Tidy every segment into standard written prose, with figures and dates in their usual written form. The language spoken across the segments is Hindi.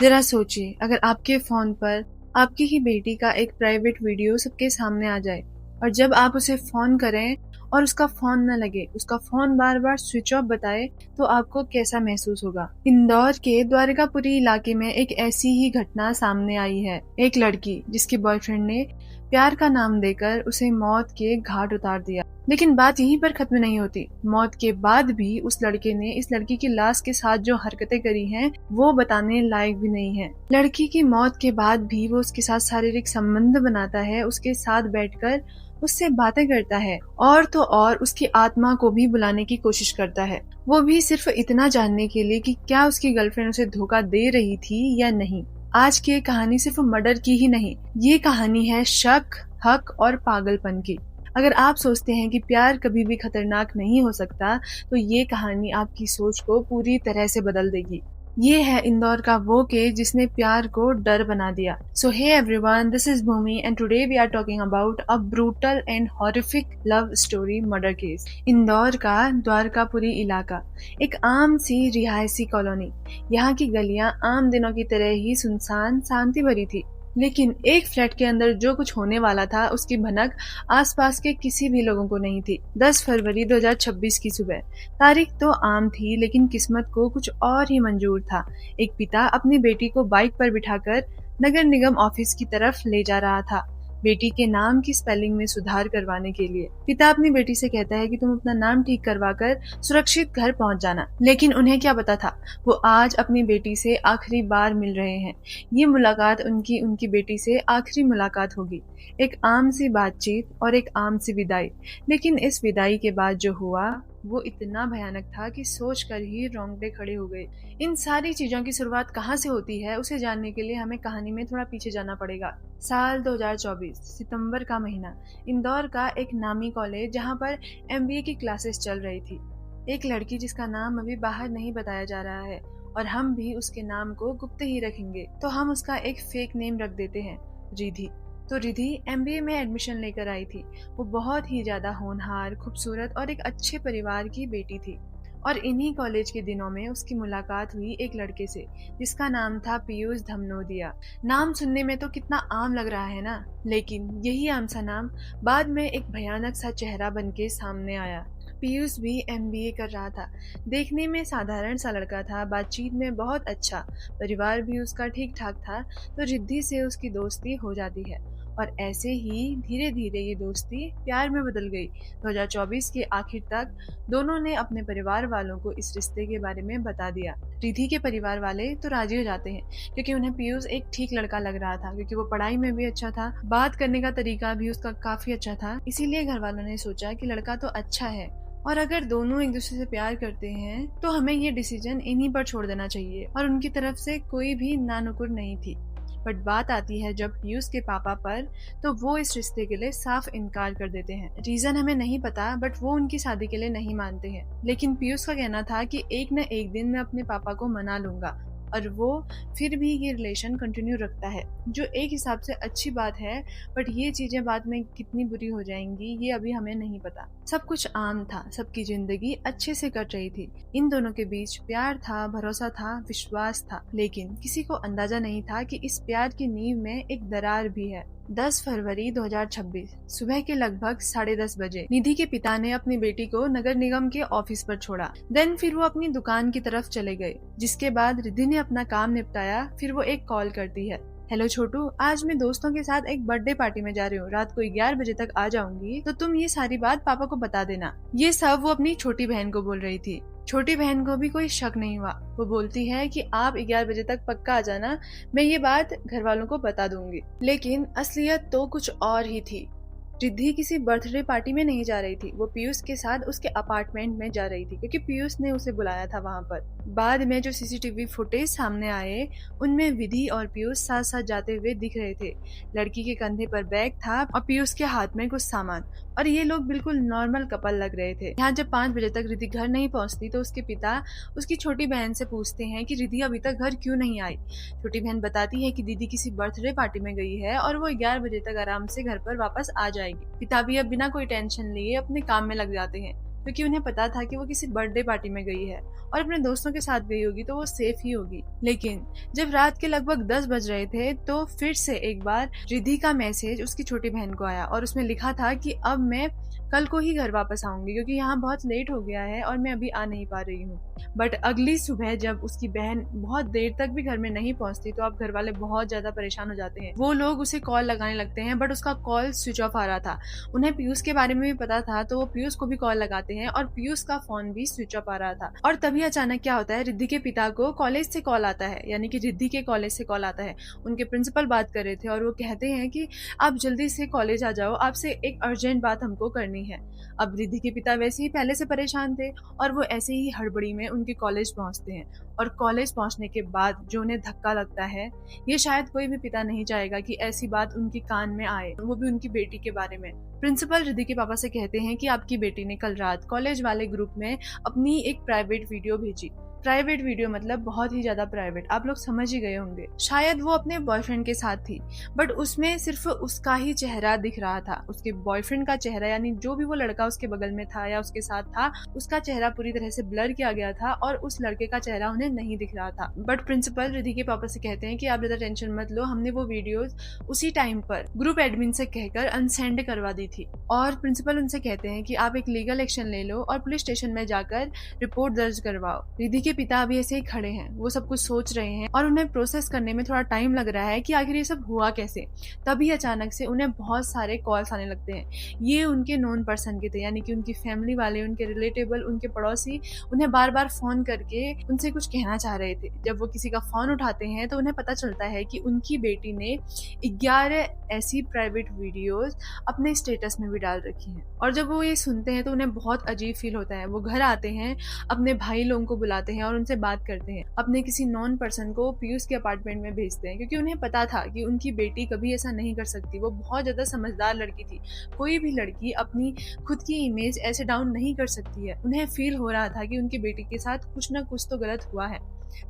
जरा सोचिए, अगर आपके फोन पर आपकी ही बेटी का एक प्राइवेट वीडियो सबके सामने आ जाए और जब आप उसे फोन करें और उसका फोन न लगे, उसका फोन बार बार स्विच ऑफ बताए, तो आपको कैसा महसूस होगा। इंदौर के द्वारकापुरी इलाके में एक ऐसी ही घटना सामने आई है। एक लड़की जिसके बॉयफ्रेंड ने प्यार का नाम देकर उसे मौत के घाट उतार दिया। लेकिन बात यहीं पर खत्म नहीं होती। मौत के बाद भी उस लड़के ने इस लड़की की लाश के साथ जो हरकतें करी हैं, वो बताने लायक भी नहीं है। लड़की की मौत के बाद भी वो उसके साथ शारीरिक संबंध बनाता है, उसके साथ बैठकर उससे बातें करता है और तो और उसकी आत्मा को भी बुलाने की कोशिश करता है। वो भी सिर्फ इतना जानने के लिए कि क्या उसकी गर्लफ्रेंड उसे धोखा दे रही थी या नहीं। आज की ये कहानी सिर्फ मर्डर की ही नहीं, ये कहानी है शक, हक और पागलपन की। अगर आप सोचते हैं कि प्यार कभी भी खतरनाक नहीं हो सकता, तो ये कहानी आपकी सोच को पूरी तरह से बदल देगी। ये है इंदौर का वो केस जिसने प्यार को डर बना दिया। So hey everyone, this is Bhumi and today we are talking about a brutal and horrific love story murder case. Indore का द्वारकापुरी इलाका एक आम सी रिहायशी कॉलोनी। यहाँ की गलियां आम दिनों की तरह ही सुनसान शांति भरी थी, लेकिन एक फ्लैट के अंदर जो कुछ होने वाला था उसकी भनक आसपास के किसी भी लोगों को नहीं थी। 10 फरवरी 2026 की सुबह। तारीख तो आम थी, लेकिन किस्मत को कुछ और ही मंजूर था। एक पिता अपनी बेटी को बाइक पर बिठाकर नगर निगम ऑफिस की तरफ ले जा रहा था, बेटी के नाम की स्पेलिंग में सुधार करवाने के लिए। पिता अपनी बेटी से कहता है कि तुम अपना नाम ठीक करवाकर सुरक्षित घर पहुंच जाना। लेकिन उन्हें क्या पता था, वो आज अपनी बेटी से आखिरी बार मिल रहे हैं। ये मुलाकात उनकी बेटी से आखिरी मुलाकात होगी। एक आम सी बातचीत और एक आम सी विदाई। लेकिन इस विदाई के बाद जो हुआ वो इतना भयानक था कि सोचकर ही रोंगटे खड़े हो गए। इन सारी चीजों की शुरुआत कहाँ से होती है, उसे जानने के लिए हमें कहानी में थोड़ा पीछे जाना पड़ेगा। साल 2024, सितंबर का महीना। इंदौर का एक नामी कॉलेज जहाँ पर MBA की क्लासेस चल रही थी। एक लड़की जिसका नाम अभी बाहर नहीं बताया जा रहा है और हम भी उसके नाम को गुप्त ही रखेंगे, तो हम उसका एक फेक नेम रख देते हैं, रिधि। तो रिधि MBA में एडमिशन लेकर आई थी। वो बहुत ही ज्यादा होनहार, खूबसूरत और एक अच्छे परिवार की बेटी थी। और इन्हीं कॉलेज के दिनों में उसकी मुलाकात हुई एक लड़के से जिसका नाम था पीयूष धमनोदिया। नाम सुनने में तो कितना आम लग रहा है ना, लेकिन यही आम सा नाम बाद में एक भयानक सा चेहरा बनके सामने आया। पीयूष भी MBA कर रहा था। देखने में साधारण सा लड़का था, बातचीत में बहुत अच्छा, परिवार भी उसका ठीक ठाक था। तो रिद्धि से उसकी दोस्ती हो जाती है और ऐसे ही धीरे धीरे ये दोस्ती प्यार में बदल गई। 2024 के आखिर तक दोनों ने अपने परिवार वालों को इस रिश्ते के बारे में बता दिया। रिधि के परिवार वाले तो राजी हो जाते हैं क्योंकि उन्हें पीयूष एक ठीक लड़का लग रहा था, क्योंकि वो पढ़ाई में भी अच्छा था, बात करने का तरीका भी उसका काफी अच्छा था। इसीलिए घर वालों ने सोचा कि लड़का तो अच्छा है और अगर दोनों एक दूसरे से प्यार करते हैं तो हमें ये डिसीजन इन्हीं पर छोड़ देना चाहिए। और उनकी तरफ से कोई भी नानुकुर नहीं थी। बट बात आती है जब पीयूष के पापा पर, तो वो इस रिश्ते के लिए साफ इनकार कर देते हैं। रीजन हमें नहीं पता, बट वो उनकी शादी के लिए नहीं मानते हैं। लेकिन पीयूष का कहना था कि एक न एक दिन मैं अपने पापा को मना लूंगा, और वो फिर भी ये रिलेशन कंटिन्यू रखता है, जो एक हिसाब से अच्छी बात है। बट ये चीजें बाद में कितनी बुरी हो जाएंगी ये अभी हमें नहीं पता। सब कुछ आम था, सबकी जिंदगी अच्छे से कट रही थी। इन दोनों के बीच प्यार था, भरोसा था, विश्वास था। लेकिन किसी को अंदाजा नहीं था कि इस प्यार की नींव में एक दरार भी है। 10 फरवरी 2026 सुबह के लगभग 10:30 बजे निधि के पिता ने अपनी बेटी को नगर निगम के ऑफिस पर छोड़ा। देन फिर वो अपनी दुकान की तरफ चले गए, जिसके बाद रिधि ने अपना काम निपटाया। फिर वो एक कॉल करती है। हेलो छोटू, आज मैं दोस्तों के साथ एक बर्थडे पार्टी में जा रही हूँ, रात को 11 बजे तक आ जाऊंगी, तो तुम ये सारी बात पापा को बता देना। ये सब वो अपनी छोटी बहन को बोल रही थी। छोटी बहन को भी कोई शक नहीं हुआ। वो बोलती है कि आप 11 बजे तक पक्का आ जाना, मैं ये बात घर वालों को बता दूंगी। लेकिन असलियत तो कुछ और ही थी। रिद्धि किसी बर्थडे पार्टी में नहीं जा रही थी, वो पीयूष के साथ उसके अपार्टमेंट में जा रही थी, क्योंकि पीयूष ने उसे बुलाया था वहां पर। बाद में जो CCTV फुटेज सामने आए, उनमें विधि और पीयूष साथ साथ जाते हुए दिख रहे थे। लड़की के कंधे पर बैग था और पीयूष के हाथ में कुछ सामान, और ये लोग बिल्कुल नॉर्मल कपल लग रहे थे। यहाँ जब 5 बजे तक रिद्धि घर नहीं पहुंचती, तो उसके पिता उसकी छोटी बहन से पूछते हैं कि रिद्धि अभी तक घर क्यों नहीं आई। छोटी बहन बताती है कि दीदी किसी बर्थडे पार्टी में गई है और वो 11 बजे तक आराम से घर पर वापस आ जाएगी। पिता भी अब बिना कोई टेंशन लिए अपने काम में लग जाते हैं। क्योंकि उन्हें पता था कि वो किसी बर्थडे पार्टी में गई है और अपने दोस्तों के साथ गई होगी तो वो सेफ ही होगी। लेकिन जब रात के लगभग 10 बज रहे थे तो फिर से एक बार रिद्धि का मैसेज उसकी छोटी बहन को आया और उसमें लिखा था कि अब मैं कल को ही घर वापस आऊंगी क्योंकि यहाँ बहुत लेट हो गया है और मैं अभी आ नहीं पा रही हूँ। बट अगली सुबह जब उसकी बहन बहुत देर तक भी घर में नहीं पहुंचती तो अब घर वाले बहुत ज्यादा परेशान हो जाते हैं। वो लोग उसे कॉल लगाने लगते हैं बट उसका कॉल स्विच ऑफ आ रहा था। उन्हें पीयूष के बारे में भी पता था तो वो पीयूष को भी कॉल लगाते हैं और पीयूष का फोन भी स्विच ऑफ आ रहा था। और तभी अचानक क्या होता है, रिद्धि के पिता को कॉलेज से कॉल आता है, यानी कि रिद्धि के कॉलेज से कॉल आता है। उनके प्रिंसिपल बात कर रहे थे और वो कहते हैं कि आप जल्दी से कॉलेज आ जाओ, आपसे एक अर्जेंट बात हमको करनी है। अब रिद्धि के पिता वैसे ही पहले से परेशान थे और वो ऐसे ही हड़बड़ी में उनके कॉलेज पहुंचते हैं। और कॉलेज पहुंचने के बाद जो उन्हें धक्का लगता है, ये शायद कोई भी पिता नहीं चाहेगा कि ऐसी बात उनके कान में आए, वो भी उनकी बेटी के बारे में। प्रिंसिपल रिद्धि के पापा से कहते हैं कि आपकी बेटी ने कल रात कॉलेज वाले ग्रुप में अपनी एक प्राइवेट वीडियो भेजी। प्राइवेट वीडियो मतलब बहुत ही ज्यादा प्राइवेट, आप लोग समझ ही गए होंगे। शायद वो अपने बॉयफ्रेंड के साथ थी बट उसमें सिर्फ उसका ही चेहरा दिख रहा था। उसके बॉयफ्रेंड का चेहरा, यानी जो भी वो लड़का उसके बगल में था या उसके साथ था, उसका चेहरा पूरी तरह से ब्लर किया गया था और उस लड़के का चेहरा उन्हें नहीं दिख रहा था। बट प्रिंसिपल रिद्धि के पापा से कहते हैं कि आप ज्यादा टेंशन मत लो, हमने वो वीडियोज उसी टाइम पर ग्रुप एडमिन से कहकर अनसेंड करवा दी थी। और प्रिंसिपल उनसे कहते हैं कि आप एक लीगल एक्शन ले लो और पुलिस स्टेशन में जाकर रिपोर्ट दर्ज करवाओ। रिद्धि के पिता अभी ऐसे ही खड़े हैं, वो सब कुछ सोच रहे हैं और उन्हें प्रोसेस करने में थोड़ा टाइम लग रहा है कि आखिर ये सब हुआ कैसे। तभी अचानक से उन्हें बहुत सारे कॉल्स आने लगते हैं। ये उनके नोन पर्सन के थे, यानी कि उनकी फैमिली वाले, उनके रिलेटेबल, उनके पड़ोसी उन्हें बार बार फोन करके उनसे कुछ कहना चाह रहे थे। जब वो किसी का फोन उठाते हैं तो उन्हें पता चलता है कि उनकी बेटी ने 11 ऐसी प्राइवेट वीडियोस अपने स्टेटस में भी डाल रखी हैं। और जब वो ये सुनते हैं तो उन्हें बहुत अजीब फील होता है। वो घर आते हैं, अपने भाई लोगों को बुलाते हैं और उनसे बात करते हैं। अपने किसी नॉन पर्सन को पीयूष के अपार्टमेंट में भेजते हैं क्योंकि उन्हें पता था कि उनकी बेटी कभी ऐसा नहीं कर सकती। वो बहुत ज्यादा समझदार लड़की थी। कोई भी लड़की अपनी खुद की इमेज ऐसे डाउन नहीं कर सकती है। उन्हें फील हो रहा था कि उनकी बेटी के साथ कुछ ना कुछ तो गलत हुआ है।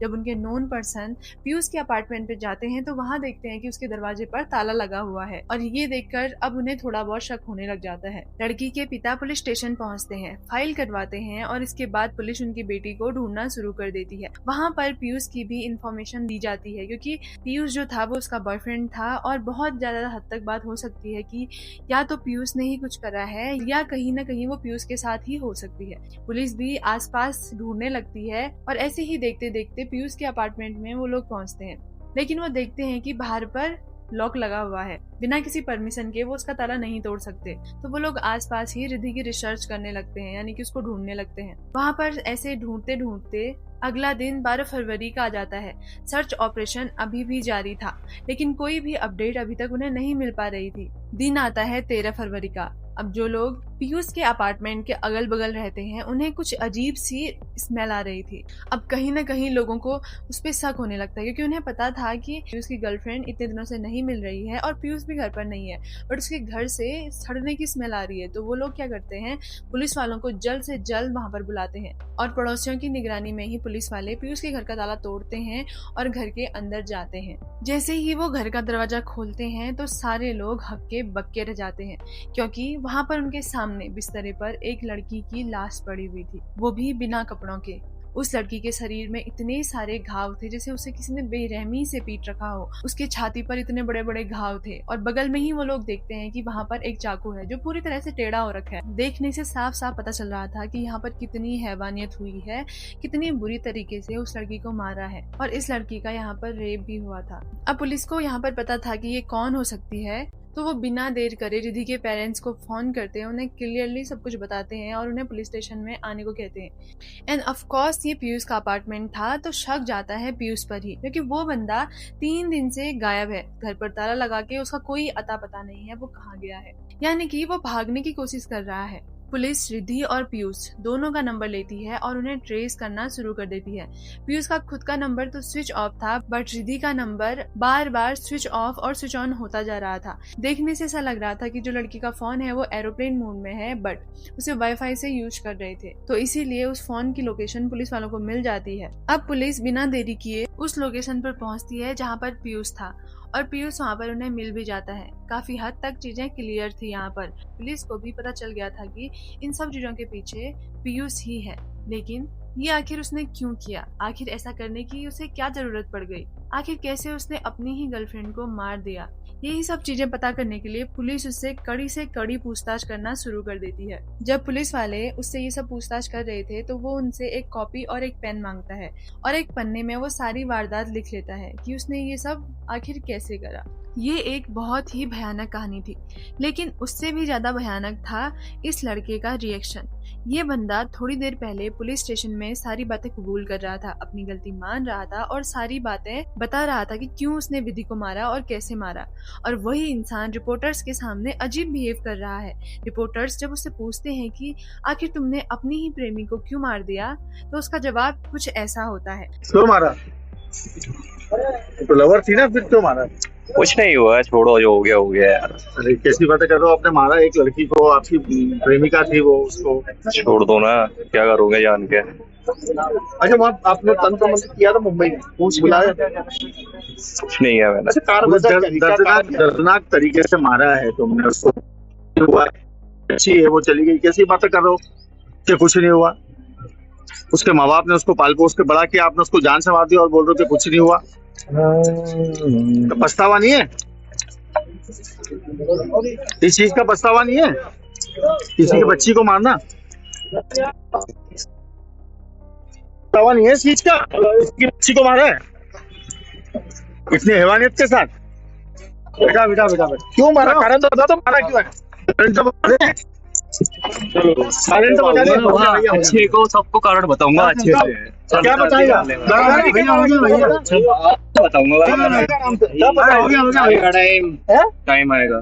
जब उनके नोन पर्सन पीयूष के अपार्टमेंट पे जाते हैं तो वहां देखते हैं कि उसके दरवाजे पर ताला लगा हुआ है और ये देखकर अब उन्हें थोड़ा बहुत शक होने लग जाता है। लड़की के पिता पुलिस स्टेशन पहुंचते हैं, फाइल करवाते हैं और इसके बाद पुलिस उनकी बेटी को ढूंढना शुरू कर देती है। वहां पर पीयूष की भी इंफॉर्मेशन दी जाती है क्योंकि पीयूष जो था वो उसका बॉयफ्रेंड था और बहुत ज्यादा हद तक बात हो सकती है कि या तो पीयूष ने ही कुछ करा है या कहीं ना कहीं वो पीयूष के साथ ही हो सकती है। पुलिस भी आसपास ढूंढने लगती है और ऐसे ही देखते देखते पीयूष के अपार्टमेंट में वो लोग पहुंचते हैं। लेकिन वो देखते हैं कि बाहर पर लॉक लगा हुआ है। बिना किसी परमिशन के वो उसका ताला नहीं तोड़ सकते। तो वो लोग आसपास ही रिद्धि की रिसर्च करने लगते हैं, यानी कि उसको ढूंढने लगते हैं। वहां पर ऐसे ढूंढते ढूंढते अगला दिन 12 फरवरी का आ जाता है। सर्च ऑपरेशन अभी भी जारी था लेकिन कोई भी अपडेट अभी तक उन्हें नहीं मिल पा रही थी। दिन आता है 13 फरवरी का। अब जो लोग पीयूष के अपार्टमेंट के अगल बगल रहते हैं उन्हें कुछ अजीब सी स्मेल आ रही थी। अब कहीं ना कहीं लोगों को उस पर शक होने लगता है क्योंकि उन्हें पता था कि पीयूष की गर्लफ्रेंड इतने दिनों से नहीं मिल रही है और पीयूष भी घर पर नहीं है, बट उसके घर से सड़ने की स्मेल आ रही है। तो वो लोग क्या करते हैं, पुलिस वालों को जल्द से जल्द वहां पर बुलाते हैं और पड़ोसियों की निगरानी में ही पुलिस वाले पीयूष के घर का ताला तोड़ते हैं और घर के अंदर जाते हैं। जैसे ही वो घर का दरवाजा खोलते हैं तो सारे लोग हक्के बक्के रह जाते हैं क्योंकि वहां पर उनके सामने बिस्तरे पर एक लड़की की लाश पड़ी हुई थी, वो भी बिना कपड़ों के। उस लड़की के शरीर में इतने सारे घाव थे जैसे उसे किसी ने बेरहमी से पीट रखा हो। उसके छाती पर इतने बड़े बड़े घाव थे और बगल में ही वो लोग देखते हैं कि वहां पर एक चाकू है जो पूरी तरह से टेढ़ा हो रखा है। देखने से साफ साफ पता चल रहा था कि यहाँ पर कितनी हैवानियत हुई है, कितनी बुरी तरीके से उस लड़की को मारा है और इस लड़की का यहाँ पर रेप भी हुआ था। अब पुलिस को यहाँ पर पता था कि ये कौन हो सकती है, तो वो बिना देर करे रिद्धि के पेरेंट्स को फोन करते हैं, उन्हें क्लियरली सब कुछ बताते हैं और उन्हें पुलिस स्टेशन में आने को कहते हैं। एंड ऑफ कोर्स ये पीयूष का अपार्टमेंट था तो शक जाता है पीयूष पर ही क्योंकि वो बंदा 3 दिन से गायब है। घर पर ताला लगा के उसका कोई अता पता नहीं है वो कहाँ गया है, यानी कि वो भागने की कोशिश कर रहा है। पुलिस रिद्धि और पीयूष दोनों का नंबर लेती है और उन्हें ट्रेस करना शुरू कर देती है। पीयूष का खुद का नंबर तो स्विच ऑफ था बट रिद्धि का नंबर बार बार स्विच ऑफ और स्विच ऑन होता जा रहा था। देखने से ऐसा लग रहा था कि जो लड़की का फोन है वो एरोप्लेन मोड में है बट उसे वाईफाई से यूज कर रहे थे, तो इसीलिए उस फोन की लोकेशन पुलिस वालों को मिल जाती है। अब पुलिस बिना देरी किए उस लोकेशन पर पहुंचती है जहाँ पर पीयूष था और पीयूष वहाँ पर उन्हें मिल भी जाता है। काफी हद तक चीजें क्लियर थी यहाँ पर। पुलिस को भी पता चल गया था कि इन सब चीजों के पीछे पीयूष ही है, लेकिन ये आखिर उसने क्यों किया? आखिर ऐसा करने की उसे क्या जरूरत पड़ गई? आखिर कैसे उसने अपनी ही गर्लफ्रेंड को मार दिया? यही सब चीजें पता करने के लिए पुलिस उससे कड़ी से कड़ी पूछताछ करना शुरू कर देती है। जब पुलिस वाले उससे ये सब पूछताछ कर रहे थे तो वो उनसे एक कॉपी और एक पेन मांगता है और एक पन्ने में वो सारी वारदात लिख लेता है कि उसने ये सब आखिर कैसे करा। ये एक बहुत ही भयानक कहानी थी, लेकिन उससे भी ज्यादा भयानक था इस लड़के का रिएक्शन। ये बंदा थोड़ी देर पहले पुलिस स्टेशन में सारी बातें कबूल कर रहा था, अपनी गलती मान रहा था और सारी बातें बता रहा था कि क्यों उसने विधि को मारा और कैसे मारा। और वही इंसान रिपोर्टर्स के सामने अजीब बिहेव कर रहा है। रिपोर्टर्स जब उससे पूछते हैं कि आखिर तुमने अपनी ही प्रेमी को क्यों मार दिया, तो उसका जवाब कुछ ऐसा होता है। क्यों मारा? तो लवर थी ना, फिर क्यों मारा? कुछ नहीं हुआ, छोड़ो, जो हो गया हो गया यार। अरे कैसी बातें कर रहे हो? आपने मारा एक लड़की को, आपकी प्रेमिका थी वो, उसको छोड़ दो ना, क्या करोगे जान के। अच्छा वहाँ आपने तंत्र मंत्र किया था मुंबई में, पूछ बुलाया? कुछ नहीं है मैंने। दर्दनाक तरीके से मारा है तुमने उसको, हुआ अच्छी है वो चली गई, कैसी बातें कर रहे हो कि कुछ नहीं हुआ? उसके माँ बाप ने उसको पाल पोस के बड़ा किया, आपने उसको जान से मार दिया और बोल रहे हो कि कुछ नहीं हुआ। तो पछतावा नहीं है? इस चीज का पछतावा नहीं है? किसी की बच्ची को मारना पछतावा नहीं है इस चीज का? इसकी बच्ची को मारा है इतनी हैवानियत के साथ। बेटा बेटा बेटा बेटा क्यों मारा? कारण तो बता, तो मारा क्यों है? कारण तो बता दे। कारण तो बता दे। अच्छे को सबको कारण बताऊंगा अच्छे से। क्या बताएगा? बताऊंगा, टाइम आएगा।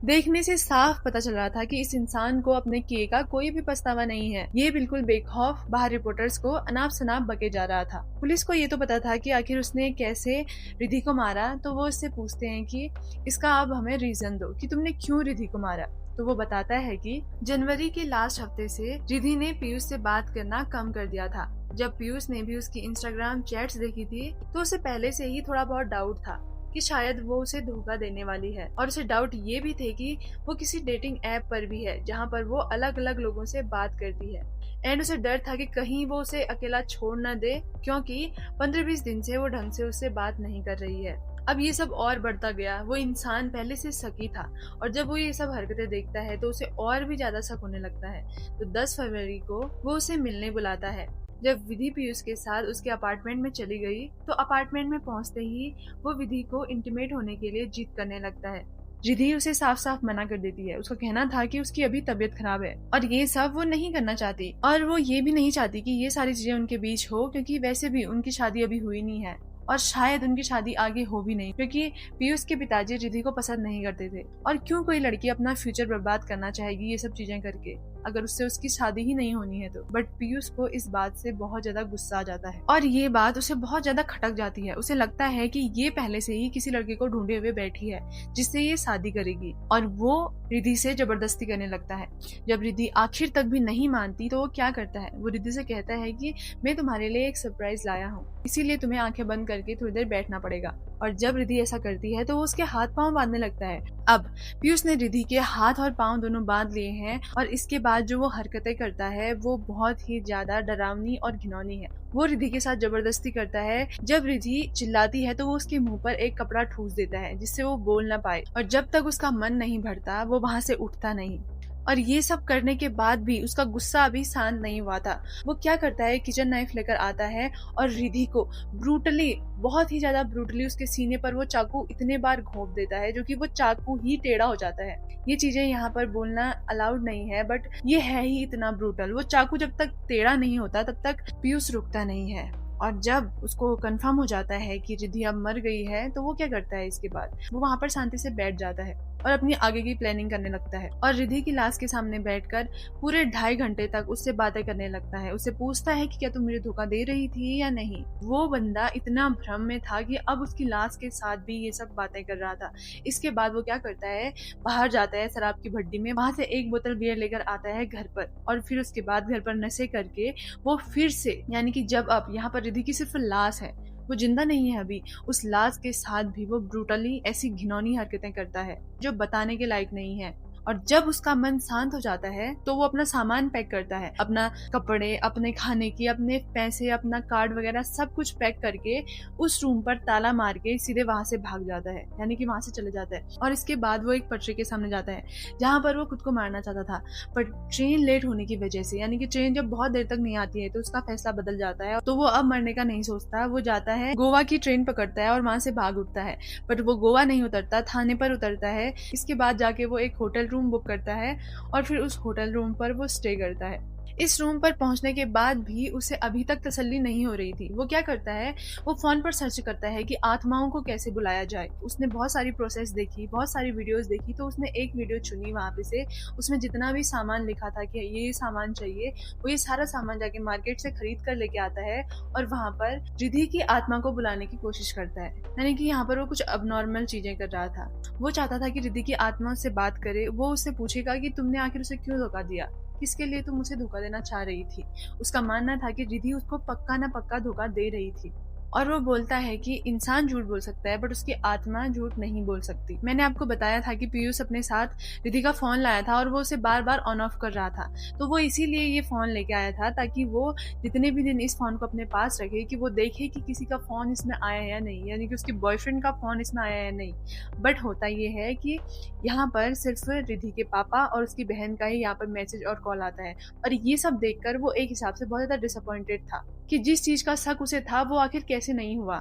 देखने से साफ पता चल रहा था कि इस इंसान को अपने किए का कोई भी पछतावा नहीं है। ये बिल्कुल बेखौफ बाहर रिपोर्टर्स को अनाप शनाप बके जा रहा था। पुलिस को ये तो पता था कि आखिर उसने कैसे रिधि को मारा, तो वो उससे पूछते हैं कि इसका आप हमें रीजन दो कि तुमने क्यों रिधि को मारा। तो वो बताता है कि जनवरी के लास्ट हफ्ते से रिधि ने पीयूष से बात करना कम कर दिया था। जब पीयूष ने भी उसकी इंस्टाग्राम चैट्स देखी थी तो उसे पहले से ही थोड़ा बहुत डाउट था कि शायद वो उसे धोखा देने वाली है, और उसे डाउट ये भी थे कि वो किसी डेटिंग ऐप पर भी है जहाँ पर वो अलग अलग लोगों से बात करती है। एंड उसे डर था कि कहीं वो उसे अकेला छोड़ न दे, क्योंकि 15-20 दिन से वो ढंग से उससे बात नहीं कर रही है। अब ये सब और बढ़ता गया। वो इंसान पहले से शकी था और जब वो ये सब हरकतें देखता है तो उसे और भी ज्यादा शक होने लगता है। तो 10 फरवरी को वो उसे मिलने बुलाता है। जब विधि पीयूष के साथ उसके अपार्टमेंट में चली गई तो अपार्टमेंट में पहुंचते ही वो विधि को इंटीमेट होने के लिए जिद करने लगता है। रिधि उसे साफ साफ मना कर देती है। उसका कहना था कि उसकी अभी तबीयत खराब है और ये सब वो नहीं करना चाहती, और वो ये भी नहीं चाहती कि ये सारी चीजें उनके बीच हो, क्योंकि वैसे भी उनकी शादी अभी हुई नहीं है और शायद उनकी शादी आगे हो भी नहीं, क्योंकि पीयूष के पिताजी रिधि को पसंद नहीं करते थे। और क्यों कोई लड़की अपना फ्यूचर बर्बाद करना चाहेगी ये सब चीजें करके, अगर उससे उसकी शादी ही नहीं होनी है तो। बट पीयूष को इस बात से बहुत ज्यादा गुस्सा आ जाता है और ये बात उसे बहुत ज्यादा खटक जाती है। उसे लगता है कि ये पहले से ही किसी लड़के को ढूंढे हुए बैठी है जिससे ये शादी करेगी, और वो रिधि से जबरदस्ती करने लगता है। जब रिधि आखिर तक भी नहीं मानती तो वो क्या करता है, वो रिधि से कहता है कि मैं तुम्हारे लिए एक सरप्राइज लाया हूँ, इसीलिए तुम्हें आंखें बंद करके थोड़ी देर बैठना पड़ेगा। और जब रिधि ऐसा करती है तो वो उसके हाथ पांव बांधने लगता है। अब पीयूष ने रिधि के हाथ और पांव दोनों बांध लिए हैं और इसके बाद जो वो हरकतें करता है वो बहुत ही ज्यादा डरावनी और घिनौनी है। वो रिधि के साथ जबरदस्ती करता है। जब रिधि चिल्लाती है तो वो उसके मुंह पर एक कपड़ा ठूस देता है जिससे वो बोल ना पाए, और जब तक उसका मन नहीं भरता वो वहां से उठता नहीं। और ये सब करने के बाद भी उसका गुस्सा अभी शांत नहीं हुआ था। वो क्या करता है, किचन नाइफ लेकर आता है और रिधि को ब्रूटली, बहुत ही ज्यादा ब्रूटली उसके सीने पर वो चाकू इतने बार घोंप देता है जो कि वो चाकू ही टेढ़ा हो जाता है। ये चीजें यहाँ पर बोलना अलाउड नहीं है, बट ये है ही इतना ब्रूटल। वो चाकू जब तक टेढ़ा नहीं होता तब तक पीयूष रुकता नहीं है। और जब उसको कंफर्म हो जाता है कि रिधि अब मर गई है तो वो क्या करता है, इसके बाद वो वहां पर शांति से बैठ जाता है और अपनी आगे की प्लानिंग करने लगता है। और रिधि की लाश के सामने बैठकर पूरे 2.5 घंटे तक उससे बातें करने लगता है। उससे पूछता है कि क्या तुम मुझे धोखा दे रही थी या नहीं। वो बंदा इतना भ्रम में था कि अब उसकी लाश के साथ भी ये सब बातें कर रहा था। इसके बाद वो क्या करता है, बाहर जाता है शराब की भट्टी में, वहां से 1 बोतल बियर लेकर आता है घर पर, और फिर उसके बाद घर पर नशे करके वो फिर से, यानी कि जब अब यहाँ पर रिधि की सिर्फ लाश है, वो जिंदा नहीं है अभी, उस लाश के साथ भी वो ब्रूटली ऐसी घिनौनी हरकतें करता है जो बताने के लायक नहीं है। और जब उसका मन शांत हो जाता है तो वो अपना सामान पैक करता है, अपना कपड़े, अपने खाने की, अपने पैसे, अपना कार्ड वगैरह सब कुछ पैक करके उस रूम पर ताला मार के सीधे वहां से भाग जाता है, यानी कि वहां से चले जाता है। और इसके बाद वो एक पटरी के सामने जाता है जहां पर वो खुद को मारना चाहता था, पर ट्रेन लेट होने की वजह से, यानी कि ट्रेन जब बहुत देर तक नहीं आती है तो उसका फैसला बदल जाता है। तो वो अब मरने का नहीं सोचता, वो जाता है गोवा की ट्रेन पकड़ता है और वहां से भाग उठता है। बट वो गोवा नहीं उतरता, थाने पर उतरता है। इसके बाद जाके वो एक होटल रूम बुक करता है और फिर उस होटल रूम पर वो स्टे करता है। इस रूम पर पहुंचने के बाद भी उसे अभी तक तसल्ली नहीं हो रही थी। वो क्या करता है, वो फोन पर सर्च करता है कि आत्माओं को कैसे बुलाया जाए। उसने बहुत सारी प्रोसेस देखी, बहुत सारी वीडियोस देखी, तो उसने एक वीडियो चुनी वहां पे से। उसमें जितना भी सामान लिखा था कि ये सामान चाहिए, वो ये सारा सामान जाके मार्केट से खरीद कर लेके आता है और वहां पर रिधि की आत्मा को बुलाने की कोशिश करता है। यानी कि यहाँ पर वो कुछ अबनॉर्मल चीजें कर रहा था। वो चाहता था कि रिधि की आत्मा उससे बात करे, वो उससे पूछेगा कि तुमने आखिर उसे क्यों धोखा दिया, किसके लिए तुम उसे धोखा देना चाह रही थी। उसका मानना था कि रिधि उसको पक्का ना पक्का धोखा दे रही थी। और वो बोलता है कि इंसान झूठ बोल सकता है बट उसकी आत्मा झूठ नहीं बोल सकती। मैंने आपको बताया था कि पीयूष अपने साथ रिधि का फोन लाया था और वो उसे बार बार ऑन ऑफ कर रहा था। तो वो इसीलिए ये फोन लेके आया था ताकि वो जितने भी दिन इस फोन को अपने पास रखे कि वो देखे कि किसी का फोन इसमें आया है या नहीं, यानी कि उसके बॉयफ्रेंड का फोन इसमें आया है या नहीं। बट होता ये है कि यहाँ पर सिर्फ रिधि के पापा और उसकी बहन का ही यहाँ पर मैसेज और कॉल आता है। और ये सब देखकर वो एक हिसाब से बहुत ज्यादा डिसअपॉइंटेड था कि जिस चीज का शक उसे था वो आखिर कैसे नहीं हुआ,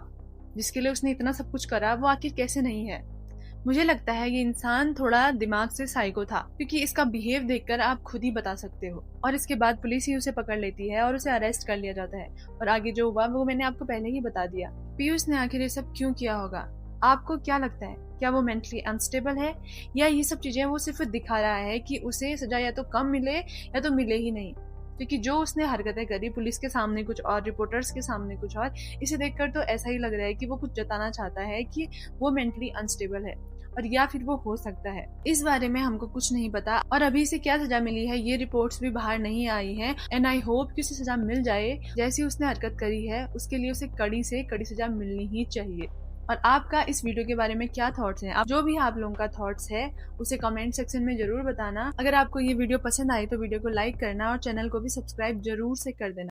जिसके लिए उसने इतना सब कुछ करा वो आखिर कैसे नहीं है। मुझे लगता है ये इंसान थोड़ा दिमाग से साइको था, क्योंकि इसका बिहेव देखकर आप खुद ही बता सकते हो। और इसके बाद पुलिस ही उसे पकड़ लेती है और उसे अरेस्ट कर लिया जाता है। और आगे जो हुआ वो मैंने आपको पहले ही बता दिया। पीयूष ने आखिर ये सब क्यों किया होगा, आपको क्या लगता है? क्या वो मेंटली अनस्टेबल है या ये सब चीजें वो सिर्फ दिखा रहा है कि उसे सजा या तो कम मिले या तो मिले ही नहीं? क्योंकि जो उसने हरकतें करी, पुलिस के सामने कुछ और, रिपोर्टर्स के सामने कुछ और, इसे देखकर तो ऐसा ही लग रहा है कि वो कुछ जताना चाहता है कि वो मेंटली अनस्टेबल है, और या फिर वो हो सकता है। इस बारे में हमको कुछ नहीं पता और अभी से क्या सजा मिली है ये रिपोर्ट्स भी बाहर नहीं आई हैं। एंड आई होप कि उसे सजा मिल जाए। जैसी उसने हरकत करी है उसके लिए उसे कड़ी से कड़ी सजा मिलनी ही चाहिए। और आपका इस वीडियो के बारे में क्या थॉट्स हैं? जो भी आप लोगों का थॉट्स है उसे कमेंट सेक्शन में जरूर बताना। अगर आपको ये वीडियो पसंद आई तो वीडियो को लाइक करना और चैनल को भी सब्सक्राइब जरूर से कर देना।